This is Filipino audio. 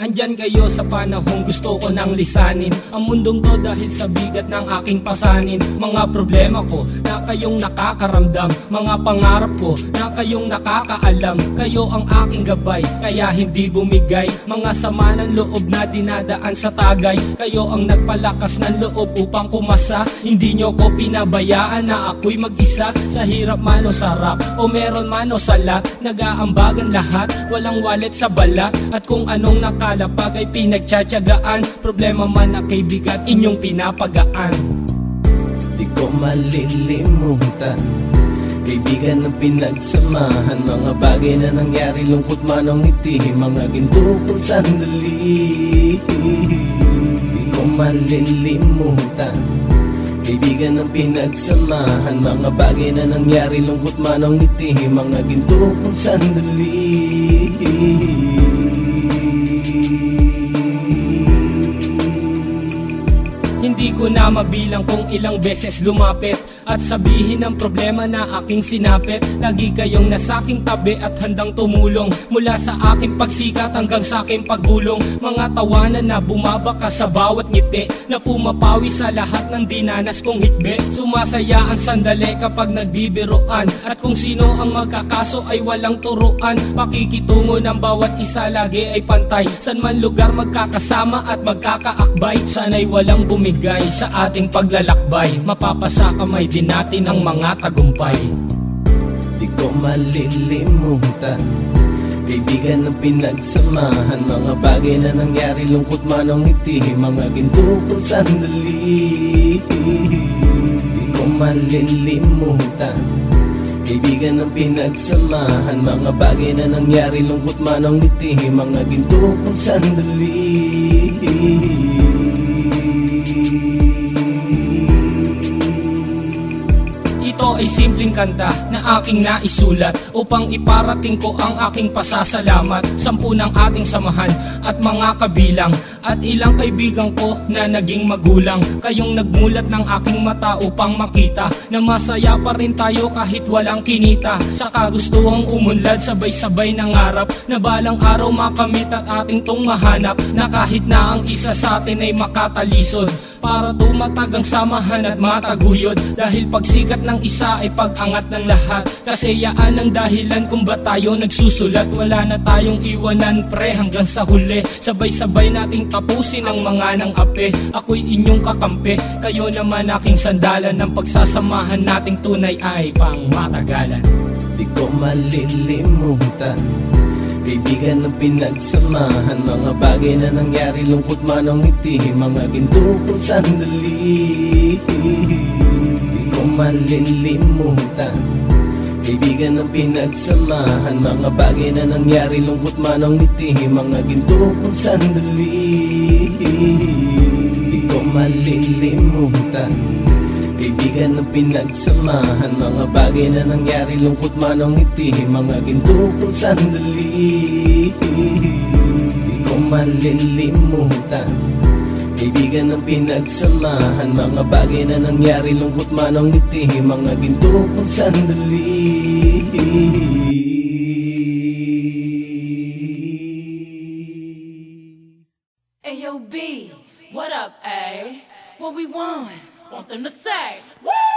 Andyan kayo sa panahong gusto ko nang lisanin ang mundong to dahil sa bigat ng aking pasanin. Mga problema ko na kayong nakakaramdam, mga pangarap ko na kayong nakakaalam. Kayo ang aking gabay, kaya hindi bumigay. Mga sama ng loob na dinadaan sa tagay, kayo ang nagpalakas ng loob upang kumasa. Hindi nyo ko pinabayaan na ako'y mag-isa. Sa hirap man o sarap, o meron man o salat, nag-aambagan lahat, walang wallet sa balat. At kung anong nakalapag ay pinagtsatsagaan, problema man na kaibigan, inyong pinapagaan. Di ko malilimutan, kaibigan ng pinagsamahan, mga bagay na nangyari, lungkot man o ngiti, mga ginto kong sandali. Di ko malilimutan, kaibigan ng pinagsamahan, mga bagay na nangyari, lungkot man o ngiti, mga ginto kong sandali. Hindi ko na mabilang kung ilang beses lumapit at sabihin ang problema na aking sinapit. Lagi kayong nasa aking tabi at handang tumulong, mula sa aking pagsikat hanggang sa aking paggulong. Mga tawanan na bumabaka sa bawat ngiti, na pumapawi sa lahat ng dinanas kong hitbe. Sumasaya ang sandali kapag nagbibiroan, at kung sino ang magkakaso ay walang turuan. Pakikitungo ng bawat isa lagi ay pantay, san man lugar magkakasama at magkakaakbay. Sana'y walang bumigay sa ating paglalakbay, mapapasa kamay din natin ang mga tagumpay. Di ko malilimutan, kaibigan ng pinagsamahan, mga bagay na nangyari, lungkot man o ngiti, mga ginto kong sandali. Di ko malilimutan, kaibigan ng pinagsamahan, mga bagay na nangyari, lungkot man o ngiti, mga ginto kong sandali. Ito ay simpleng kanta na aking naisulat upang iparating ko ang aking pasasalamat. 10 ng ating samahan at mga kabilang, at ilang kaibigan ko na naging magulang. Kayong nagmulat ng aking mata upang makita na masaya pa rin tayo kahit walang kinita. Sa kagustuhang umunlad, sabay-sabay nangarap na balang araw makamit at ating tong mahanap, na kahit na ang isa sa atin ay makatalisod, para tumatag ang samahan at mataguyod. Dahil pagsikat ng isa ay pag-angat ng lahat, kasi yaan ang dahilan kung ba't tayo nagsusulat. Wala na tayong iwanan pre hanggang sa huli, sabay-sabay nating tapusin ang mga nang ape. Ako'y inyong kakampi, kayo naman aking sandalan, ng pagsasamahan nating tunay ay pang matagalan. Di ko malilimutan, kaibigan ng pinagsamahan, mga bagay na nangyari, lungkot man o ngiti, mga ginto kong sandali. Di ko malilimutan, kaibigan ng pinagsamahan, mga bagay na nangyari, lungkot man o ngiti, mga ginto kong sandali. Di ko malilimutan, kaibigan ng pinagsamahan, mga bagay na nangyari, lungkot man o ngiti, mga ginto kong sandali. Di ko malilimutan, kaibigan ng pinagsamahan, mga bagay na nangyari, lungkot man o ngiti, mga ginto kong sandali. Ayo B, what up A? What we want them to say? Woo!